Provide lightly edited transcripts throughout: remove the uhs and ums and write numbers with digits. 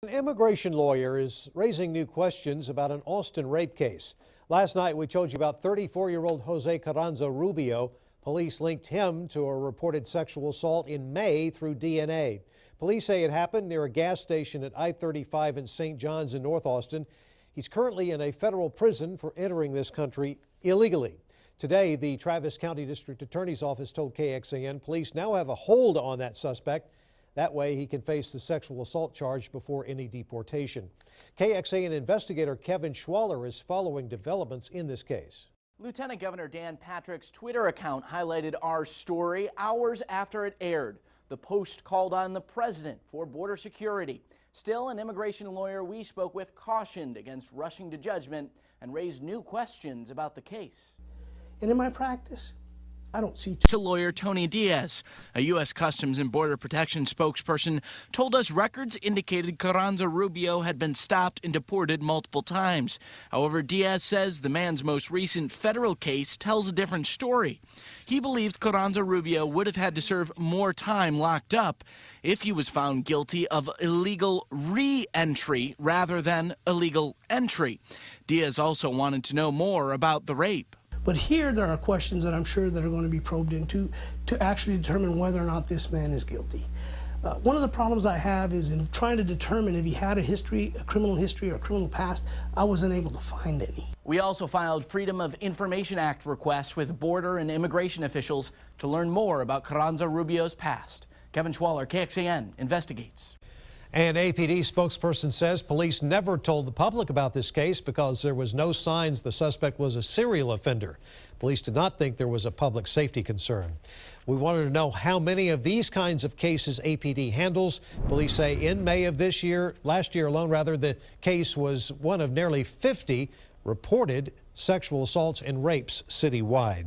An immigration lawyer is raising new questions about an Austin rape case. Last night, we told you about 34-year-old Joe Carranza-Rubio. Police linked him to a reported sexual assault in May through DNA. Police say it happened near a gas station at I-35 in St. John's in North Austin. He's currently in a federal prison for entering this country illegally. Today, the Travis County District Attorney's Office told KXAN police now have a hold on that suspect. That way, he can face the sexual assault charge before any deportation. KXAN investigator Kevin Schwaller is following developments in this case. Lieutenant Governor Dan Patrick's Twitter account highlighted our story hours after it aired. The post called on the president for border security. Still, an immigration lawyer we spoke with cautioned against rushing to judgment and raised new questions about the case. And in my practice, I don't see Lawyer Tony Diaz, a U.S. Customs and Border Protection spokesperson, told us records indicated Carranza-Rubio had been stopped and deported multiple times. However, Diaz says the man's most recent federal case tells a different story. He believes Carranza-Rubio would have had to serve more time locked up if he was found guilty of illegal re-entry rather than illegal entry. Diaz also wanted to know more about the rape. But here there are questions that I'm sure that are going to be probed into to actually determine whether or not this man is guilty. One of the problems I have is in trying to determine if he had a criminal history or a criminal past. I wasn't able to find any. We also filed Freedom of Information Act requests with border and immigration officials to learn more about Carranza-Rubio's past. Kevin Schwaller, KXAN, investigates. An APD spokesperson says police never told the public about this case because there was no signs the suspect was a serial offender. Police did not think there was a public safety concern. We wanted to know how many of these kinds of cases APD handles. Police say in May of last year alone, the case was one of nearly 50 reported sexual assaults and rapes citywide.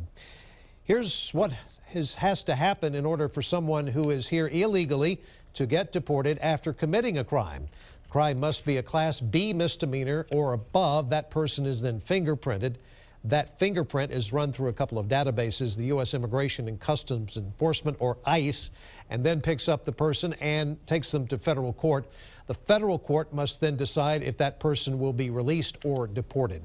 Here's what has to happen in order for someone who is here illegally to get deported after committing a crime. The crime must be a Class B misdemeanor or above. That person is then fingerprinted. That fingerprint is run through a couple of databases, the U.S. Immigration and Customs Enforcement, or ICE, and then picks up the person and takes them to federal court. The federal court must then decide if that person will be released or deported.